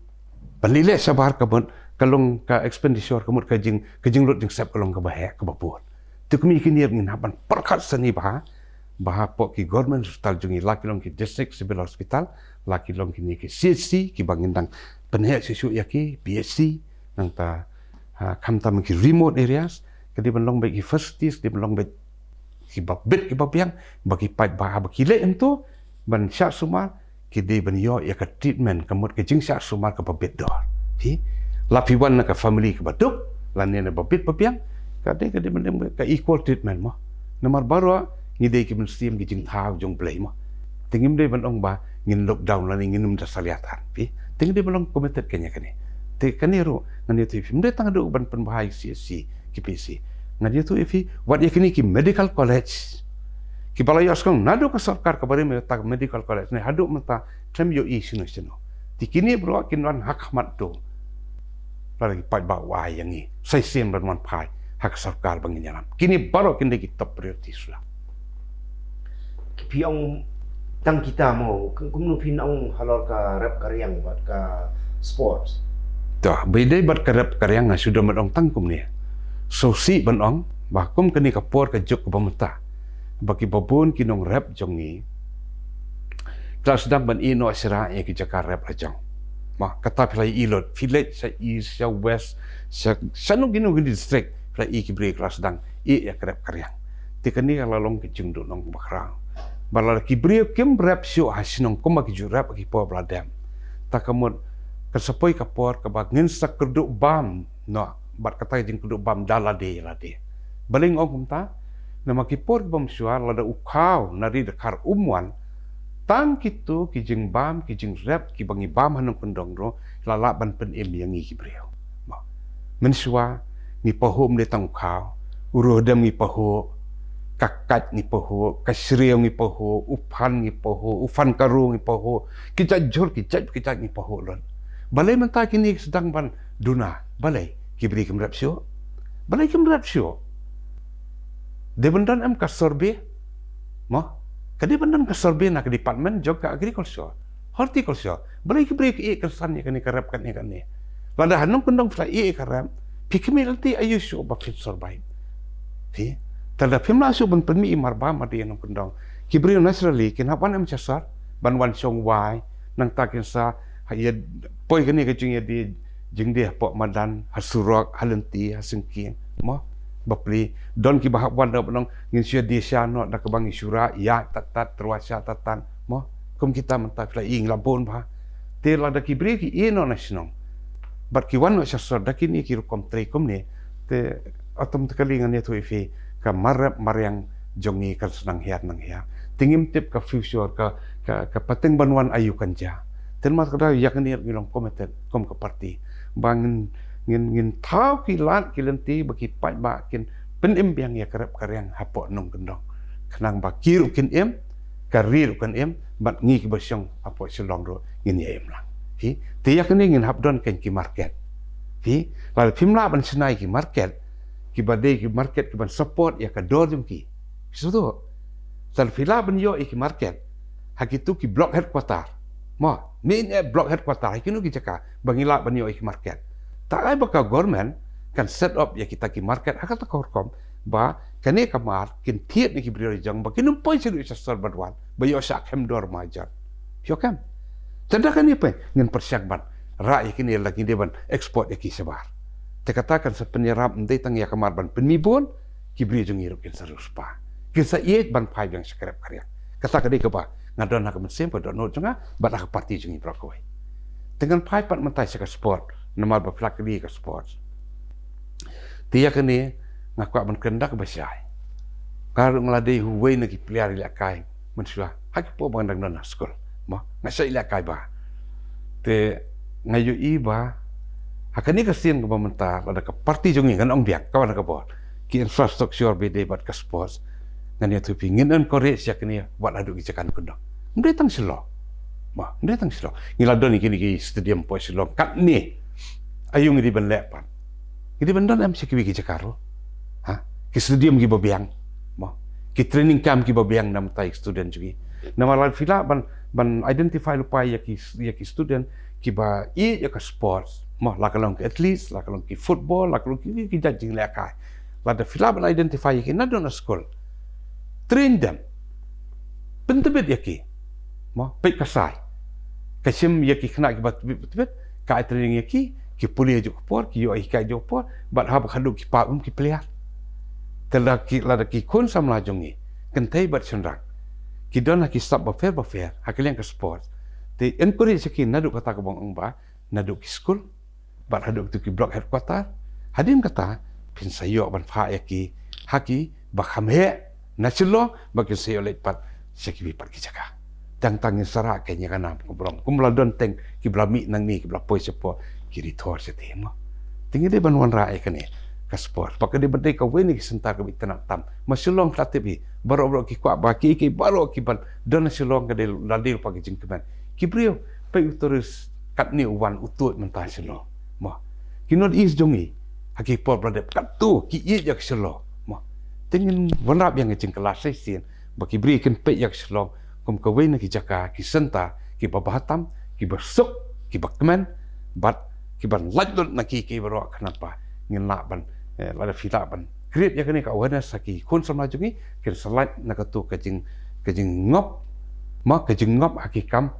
panlile sabar ka bon kalong ka expenditure kamut ka jing lut jing sap kalong ka bahe ka bapur tu kami kini ngin haban perkat sani bah po ki government hospital jong laki long ki district civil hospital laki long kini ki CHC ki bangin dang penhe sisu yaki PHC nang ta kam tam ki remote areas kadi long ba ki first di long ba ki babet ki babiang bagi pai ba bagi le ento ban syak sumar kidi ban yo ya ka treatment kamut ke jing syak sumar ka babet dor hi lapi wan ka family ka baduk lan ne babet papiang kade ban ka equal treatment mo nomor baru ngide ki ban steam ki jing thau jong play mo tingim de ban ong ba ngin lockdown lan ngin num da saliatan hi ting de ban committed kenya kani te kani ro ngani tu film de tang do ban pen bahai CSC ki PC ngadi tu ifi wat ya kini ki medical college ki balai askong nado ka sarkar ka bare me tak medical college ne hadu mata trem yo i sino tikini bro kin wan hak mat do lagi pai ba wa yang ni sai sim ban wan pai hak sarkar banginyalam. Kini baru kini kita priority sudah. Piang tang kita mau kumnu pinang halal ka rap karyang buat ka sports. Dah, beda buat karep karyang sudah menong tangkum ni. Sosi benong, bakum kini kapor ke juk ke pemerintah. Bagi babun kinong rap jongi. Kelas sedang ban ino asira yang kita rap rajang. Mah kata pilai ilot, village sa east, sa west, sa sanu gino gini district, pilai kibri kelas sedang ya rap karyang. Tikani kalau long kejung do nong bakrang. Balala kibri kim rap sio hasinong kuma kiju rap ki po bladam. Takamut kesepoi kapor kabagin sa keduk bam no bat kata jing keduk bam dalade lade. Baling ong ta nama kipor bam suar lada ukau nari dekar umwan tang kitu kijing bam kijing rap ki bangi bam hanong kendong ro lala ban pen em yang ngi kibriu. Mensua ni pohom de tang ukau uruh dem ngi poho kakat ni poho, kasriau ni poho, upan ni poho, ufan karu ni poho, kita jol kita ni poho lon. Balai mentah kini sedang ban duna, balai kibri kemrap sio, balai kemrap sio. De bendan am kasorbe, mah, kadi bendan kasorbe nak department juga agriculture, horticulture, balai kibri ke kesannya kini kerap kan ni. Lada hanong kendong fly kerap, pikir nanti ayu sio bafit survive. Si? Tada pimla su ban permi marba mati yang kendong. Kibri naturally kenapa nam casar ban wan song wai nang takin sa hayad poi kini kecing ya di jeng dia pok madan hasurok halenti hasengking mo bapli don ki bahap wan dong ngin sia dia sia no dak bangi syura ya tatat terwasa tatan mo kum kita mentak la ing labon ba te la da kibri ki ino nasional bat ki wan no casar dakini ki rukom trekom ne te atom tekalingan ya tu ifi ka marap mariang jongi kan senang hiat nang hiat tingim tip ka future ka pating banwan ayu kanja ten mas kada yak ni ngilong komited kom ka parti bangin ngin tau ki lat ki lenti bagi pat ba kin pen em biang ya karep karyang hapo nong kendong kenang ba kiru kin em karir kan em bat ngi ki basyong apo silong ro ngin ya em lang hi ti yak ni ngin hapdon ken ki market hi la pimla ban senai ki market ki badai ki market ki ban support ya ka dor jum ki sudo sal fila ban yo ki market hakitu ki block headquarter ma main block headquarter kinu ki jaka bangila ban yo ki market tak ai baka government kan set up ya kita ki market akata korkom ba kane kamar kin thiet ni ki bri jang ba kinu poi sidu sa sor badwan ba yo sa kem dor majar yo kam tanda kan ni pe ngin persiakban ra ya kini lagi dia ban export ya ki sebar tekatakan sa penyerap ndai tang ya kamar ban penmibon kibri jeng iruk kin saruspa kisa iet ban pai yang sekrep karya kata kadai ke ba ngadon nak mensem pa dono jonga bat ak parti jeng ibrokoi dengan pai pat mentai sa sport nama ba plak di ka sport tiya kene ngakwa ban kendak basai kar nglade huwei na ki player ila kai mensua hak po bang dang na school mo ngasa ila kai ba te ngayo iba hakani kasin ke pemerintah ada ke parti jongi kan ong biak kawan ke bot ki infrastruktur bede bat ke sports ngan ya tu pingin an korek sia kini buat adu gicakan kundang ndai tang selo ma ndai tang selo ngila don kini ki stadium po selo kat ni ayung di ben lepan di bendan am sikwi gicakaro ha ki stadium gi babiang ma ki training camp ki babiang nam tai student juga nama lan fila ban identify lupa ya ki student ki ba ya ka sports mah la kalong ki athletes la kalong ki football la kalong ki judging la kai la da fila ban identify ki na don school train them pentebet yaki mah pe kasai kasim yaki kena ki bat ka training yaki ki puli jo por ki yo ka jo por bat ha khadu ki pa ki player tela ki la da ki kun sam la jongi kentai bat senrak ki don ki stop ba fair hakilian ke sport te encourage ki nadu kata ka bang ba nadu ki school bat haduk tu ki block headquarter hadim kata pin sayo ban fa yaki haki ba khamhe nachlo ba ki sayo let pat seki pat ki jaka tang tangin sara kenya kana ngobrong kumla don teng ki blami nang ni ki bla poi sepo ki ritor se tema tingi de ban wan ra e kane ka sport pak de bende ka weni ki sentar ka bitana tam masulong klatibi baro ki kwa ba ki baro ki ban don silong ka de ladil pa ki jingkeman ki brio pe utorus kat ni wan utut mentah silong ma kinod is jongi haki por bradep katu ki ye yak selo mo tingin wanrap yang jing kelas sin baki beri ken pe yak selo kom ka we na ki jaka ki senta ki babahatam ki bersuk ki bakman bat ki ban lajut na ki baro kenapa ngin la ban la fila ban create yak ni ka wana saki kun sama jungi kin salat na katu ka jing ngop ma ka jing ngop haki kam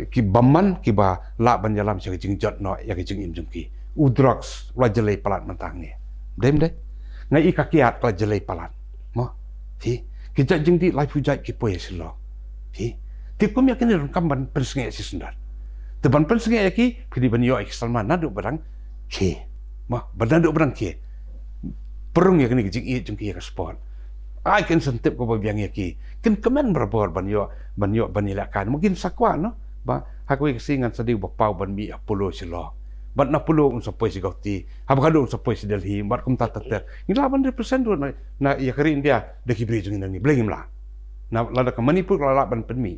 ki baman ki ba la ban jalam sa jing jot no yak jing im jungki udrox rajelai palat mentang ni dem de ngai ikakiat rajelai palat mo ti kita jing di life hujai ki poe selo ti kum yakin ron kam ban pensenge si sendar te ban pensenge yaki pidi ban yo eksalman nadu barang ke mo banadu barang ke perung yakin jing i jung ki ka sport ai kan sentip ko babiang yaki kin kemen berbor ban yo banilakan mungkin sakwa no ba hakwe singan sadi bapau ban mi apolo selo bat na pulo un sapoi si gauti habakado un sapoi si Delhi bat kum tater ni 8% do na ya kari India de ki bri jung ni blengim la na la ka Manipur la ban penmi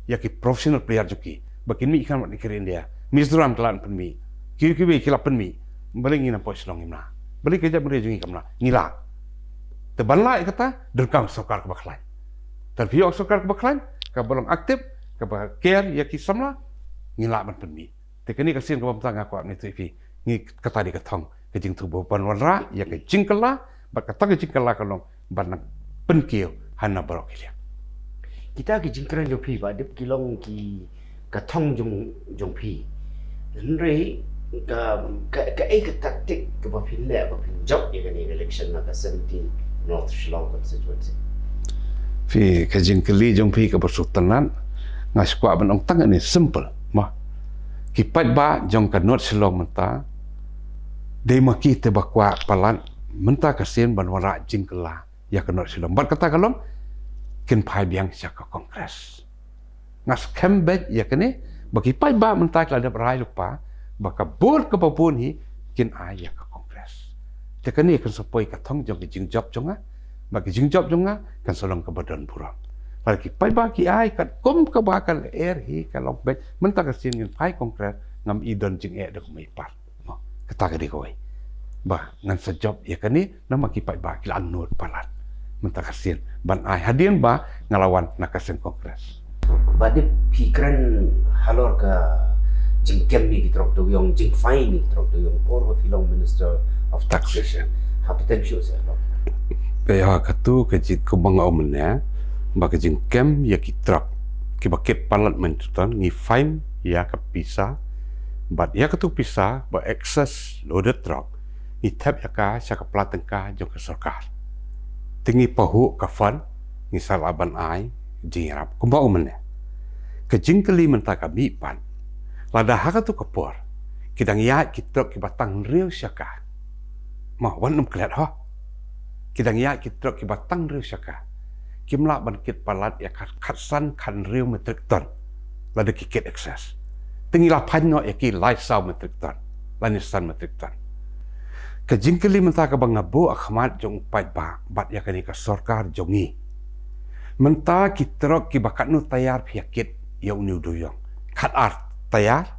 ya ki professional player juki bakin mi kan ni kari India Mizoram kelan penmi ki be ki la penmi belengi na pos long imna beli kerja bri jung kamna ngila te ban la kata derkam sokar ke baklan terbiok sokar ke baklan ka bolong aktif ka care ya ki samla ngila ban penmi tekani kasin ko pamtang ako ni TV ni kata di katong kejing tubuh panwara ya kejing kala ba kata kejing kala kalong banang penkio hana barok ilia kita kejing keren jo pi ba dip kilong ki katong jong pi nrei ka taktik ke ba pin le ba pin job ya ni election na ka 17 North Shillong constituency fi kejing kali jong pi ka bersultanan ngas kwa banong tang ni simple mah kipat ba jong ka North Shillong menta de maki te bakwa palan menta kasin banwara jingkela ya ka North Shillong bar kata kalom kin pai biang sia ka kongres ngas kembet ya kene bagi pai ba menta kala da rai lupa baka bur ka babun hi kin aya ka kongres te kene kan sapoi ka thong jong jing job jonga bagi jing job jonga kan solong ka badan pura lagi pai bagi ai kat kum ka bakal hi kalau bet menta kasin ngin pai kongres ngam idon jing de kumai par mo kata ka di koi ba ngan sa job ya kani nama ki pai ba ki anut palat menta kasin ban ai hadien ba ngalawan nakasen kongres ba de pikran halor ka jing kem ni kitrok do yong jing fine ni kitrok do yong por filong minister of taxation ha potential sa lo ya katu kejit ko banga omnya baka jing kem ya kitrak ki baket palat mentutan ngi fine ya ka pisa bat ya katu pisa ba excess loaded truck ni tap ya ka sa ka plateng ka jong ka sarkar tingi pahu ka fan ngi salaban ai jingrap kumba umne ke jing kali menta ka mi pan lada ha katu ka por kidang ya kitrak ki batang riu syaka ma wanum klet ha kidang ya kitrak ki batang riu syaka kimla bankit palat ya katsan kan riu metrik ton lada kikit ekses tinggilah panyo ya ki light saw metrik ton lanisan metrik ton kejingkeli menta ka bangabu akhmat jong pai ba bat ya kani ka sarkar jongi menta kitrok ki bakat nu tayar phiakit ya uniu duyong khat art tayar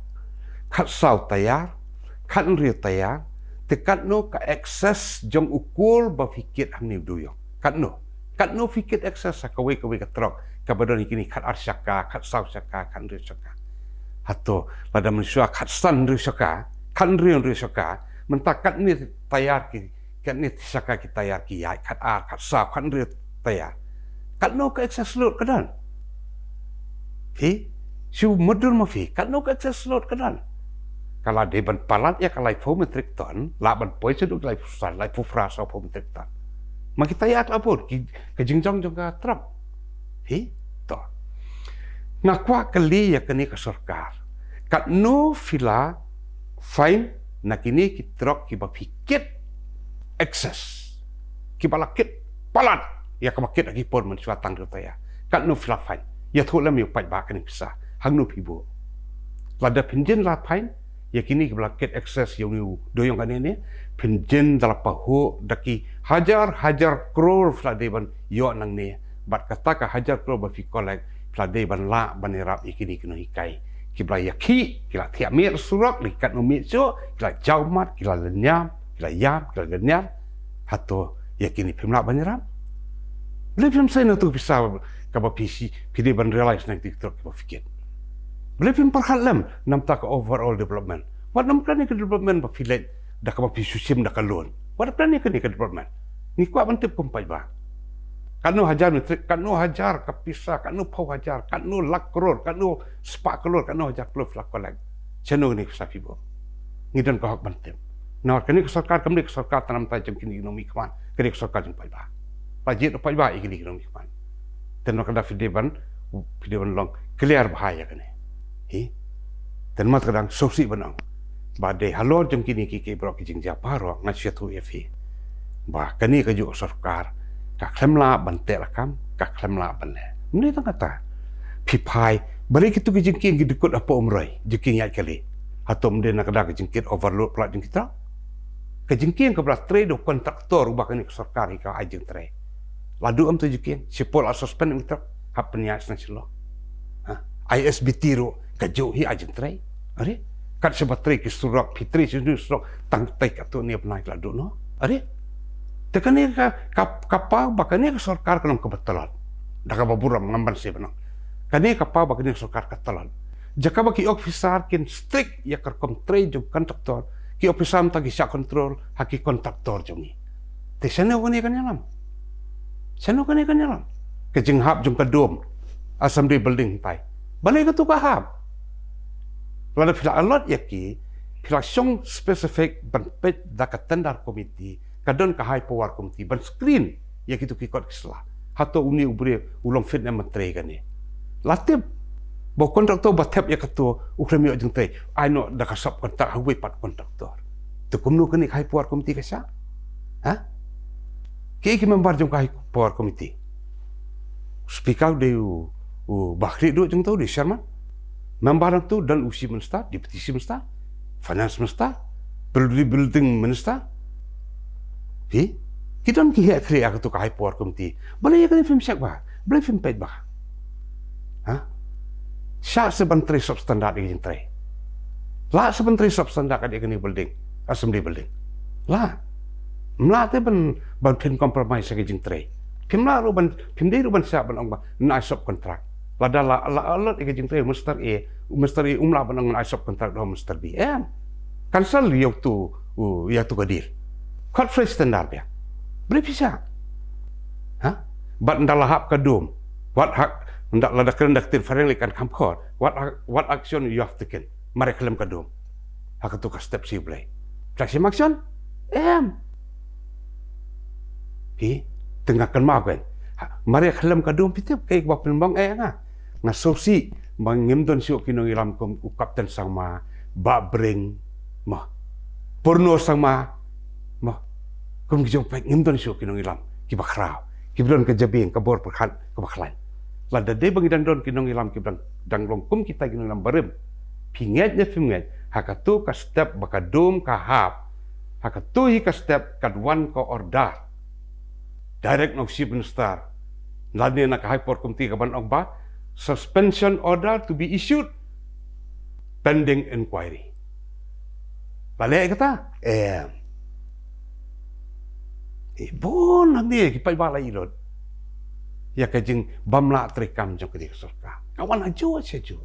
khat saw tayar khat riu tayar tekat no ka ekses jong ukul ba fikit hang niu duyong kat no fikit ekses ka we ka trok ka badon kini khat ar syaka khat saw syaka kan riu syaka hato pada manusia khat san riu syaka kan riu syaka mentakat ni tayar ki kan ni syaka ki tayar ki ya khat ar khat saw kan riu tayar kat no ka ekses lot kadan siu modul ma kat no ka ekses lot kadan kalau deban palat ya kalai fo metrik ton laban poi seduk lai fusan lai fufra saw fo metrik ton maki tayak lapor ke jingjong jong ka trap to ngakwa kali ya kini ka sarkar kat no fila fine nakini ki trok ki ba fikit excess ki balakit palat ya ka makit lagi pon men suatang rutaya kat no fila fine ya tholam yu pai ba kani bisa hang no pibo lada pinjin la fine ya kini ki balakit excess yu doyong kan ini pinjin dalam pahu daki hajar krol fladeban yo nang ne bat kata ka hajar krol ba fi kolek fladeban la banirap ikini kino hikai kibla yaki, kila tiap mir surak, likat no mitso, kila jaumat, kila lenyam, kila yam, kila genyam, hato yakini pimla banyaram. Belum saya nak tu bisa kaba pidi ban realize nak TikTok kaba fikir. Belum perhalam nam tak overall development. Wat nam plan ke development ba village dah kaba pisusim dah kalon. Wat plan ke development. Ni kuat bantip kumpai ba. Kanu hajar metrik, kanu hajar kapisa, kanu pau hajar, kanu lak kror, kanu sepak kror, kanu hajar kluf lak kolag. Chanu ni sapi bo. Ngidan ko hak bantip. Nah, kini sarkar kembali ke sarkar tanam tajam kini ekonomi kaman, kini sarkar jumpai ba. Pajit apa ba ikini ekonomi kaman. Dan nak ada video long clear bahaya kan ni. Dan mat kadang sosi benang. Badai halor jam kini kiki brok kijing japaro ngasih tu efi. Bah kini kejuk sarkar kak klemla bantek lakam kak klemla banle. Ini tak kata. Pipai beri kitu kijing king gidikut apa umrai jiking yat kali. Atau mungkin nak ada kejengkit overload pula jeng kita. Kejengkit ke belas trade kontraktor ubah kini ke sarkar ika ajeng trade. Ladu am tu jengkit sipol suspend kita hap peniak nasional. ISBT ro kejauh hi ajeng trade. Are kat sebab trade ke surak fitri surak tang tai kat tu ni pernah ladu no. Are tekan ni kapau bakal ni ke sarkar kenam kebetulan. Dah kababuram ngamban si benang. Kani kapau bakal ni sarkar kebetulan. Jika bagi officer kin strict ya kerkom trade jom kontraktor, ki officer tagi syak kontrol haki kontraktor jomi. Te sana kani kan yalam. Sana kani kan yalam. Kejeng hab jom kedom assembly building pai. Balai ke tu ka hab. Lalu pila alot yaki pila song spesifik ban pet dakat tendar komiti kadon ka high power komiti ban screen yaki tu ki kot kislah. Hato uni ubre ulong fit na menteri kani. Latib bahawa kontraktor batap ya ketua ukremi ojeng teh, aino dah kasap kontrak hawi pat kontraktor. Tu kumnu kini kai puar komiti kesa, Kiki membar jom kai puar komiti. Speaker dia bakri duk jeng tahu di Sherman. Membar tu dan usi minister, deputi minister, finance minister, building minister. Kita nak kihak kriya ketua kai puar komiti. Boleh ya kini film syak bah, boleh film pet bah. Syak sebentri substandard di jentrai. La sebentri substandard di kini building, assembly building. La, melate ban pin compromise di jentrai. Pimla ruban, pimdei ruban syak ban ongba na sub kontrak. La dala alot di jentrai Mr. A umla ban ong na sub kontrak do Mr. B. Cancel yok tu gadir. Cut fresh standard ya. Beri bisa. Bat ndalahap kadum. What hak ndak lada kendak friendly kan kampor. What action you have taken? Mari kelem kadum. Hak tu ka step si blay. Traction action? Tengah kan maaf kan. Mari kelem kadum pitip kay ba penbang nga sosi mangimdon siyo kinong ilam kom kapten sama ba bring mah. Porno sama mah. Kum kijong pek ngimdon siyo kinong ilam kibakraw. Kibdon kejabing kabor perhan kabaklan. Lada de bangidang don kinong ilam kibdang danglong kum kita kinong ilam barem. Pingetnya hakatu ka step bakadum ka hap. Hakatu hi ka step kadwan ka order. Direct no si minister. Lani nak high court komiti kaban ogba suspension order to be issued pending inquiry. Balik kata? Bon nanti kipai balai ilod. Ya kajing bamla trikam jong kedik surka. Kawan ajo sejo.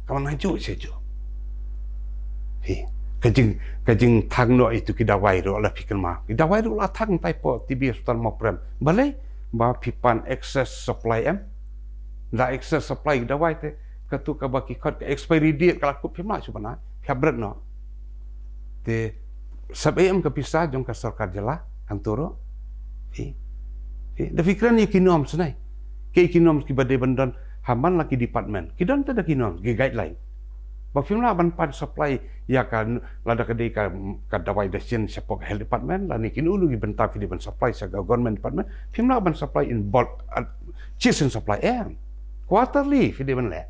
Kawan ajo sejo. Kajing thang no itu kidawai ro la pikir ma. Kidawai ro la thang typo tibi hospital mo prem. Balai ba pipan excess supply da excess supply kidawai te katu ka baki khot expiry date kala ku pimla subana. Fabret no. Te sab ke pisah jong ka sarkar jela antoro. Da fikiran ya kinom senai. Ke kinom ki bade bandan haman laki department. Kidon ta da kinom ge guideline. Ba fimla ban pan supply ya kan lada kedai ka dawai desin sepok health department la ni kinu lu benta fi ban supply sa government department. Fimla ban supply in bulk season supply quarterly fi ban le.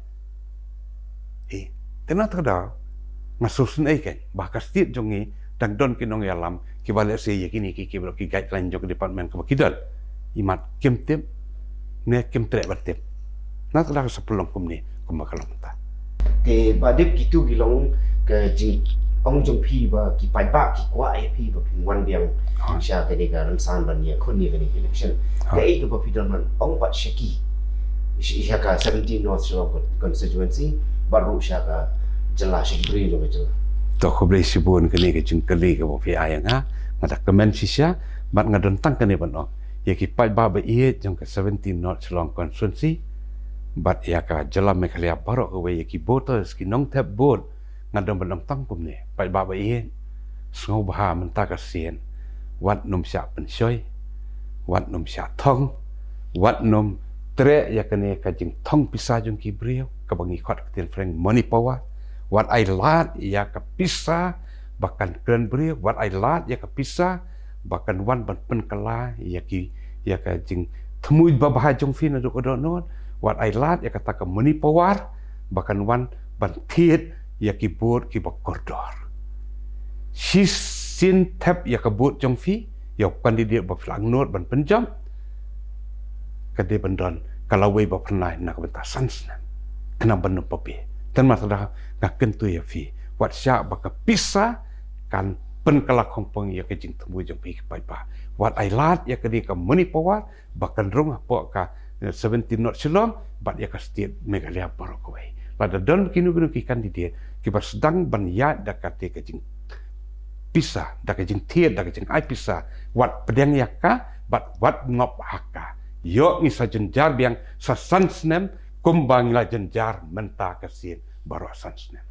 Tenat kada ngasusun ai kan bakas tit jongi dan don kinong yalam kibalik se yakini ki bro ki guideline jong department ka kidal imat kimtip ne kimtre batip nak dah sepelong kum ni kum bakalam ta te ba dip gitu gilong ke jing ong jong pi ba ki pai ba ki kwa ai pi ba pin wan biang sha ke ni ga ran san ban ye khun ni ke ni election ke ai ko ba pi don man ong pa shaki sha ka 17 North Shore constituency baru sha ka jela shaki bri lo jela to ko bre sibun ke ni ke jing kali ke bo pi ayang ha ngada kemen sisya bat ngadon tang ke ni ban o ye ki pai ba ba ye jong ke 17 North Shore constituency bat ya ka jela me khalia baro ko we ye ki voters ki nong tap vote ngadom ban tang kum ni pai ba ba ye sngau ba man ta ka sien wat num sha pen soi wat num sha thong wat num tre ya kene ka jing thong pisa jung ki brio ka bangi khot tin freng money power wat ai lat ya ka pisa bahkan kren brio wat ai lat ya ka pisa bahkan wan ban pen kala ya ki ya ka jing thmui ba ba jung fin adu odo non wat ai lat ya ka ta ka money power bahkan wan ban thiet ya ki bot ki ba kordor sin tap ya ka bot jong fi ya kandidat ba flang not ban penjam kade bandon kalau we ba pernah nak benta sans na kena ban papi dan masalah nak kentu ya fi wat sya ba ka pisa kan pen kala kompong ya ke jing temu jong fi pai pa wat ai lat ya ke di ka meni power bahkan rong po ka 17 not silom bat ya ka state megalia parok we pada don kinu ki kandidat ki bar sedang ban ya dakate ke jing pisa dak jing tiet dak jing ai pisa wat pedang yaka bat wat ngop haka yo ni sa jenjar biang sa sansnem kumbang la jenjar menta kasin baro sansnem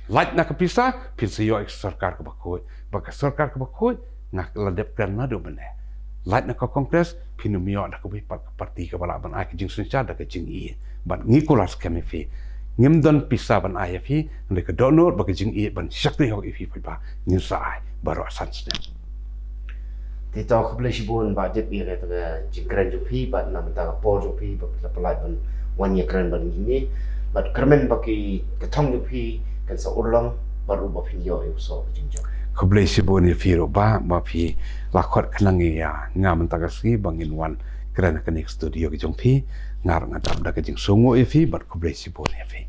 lait na kapisa pisa yo sarkar ka bakoi baka sarkar ka bakoi ngak ladep kan na do bene lait na ka kongres pinumio dak bi parti ka bala ban ai jing suncha dak jing i bat ngikulas kemifi ngim don pisa ban IFI ndek donor bagi jing i ban syakri ho ifi pa ngin sai baro sansnem te to khble shibun ba dip i re ta jing kran ju pi ba na ta po ju pi ba la palai ban wan ye kran ban ni ba kermen ba ki ka thong ju pi kan sa urlong baru ba phin yo yo so jing jo khble sibun ye fi ro ba fi la khot khnang ya ngam ta ka si bangin wan kran ka next studio ki jong pi ngar ngadam da ka jing sungo ye fi ba khble sibun ye fi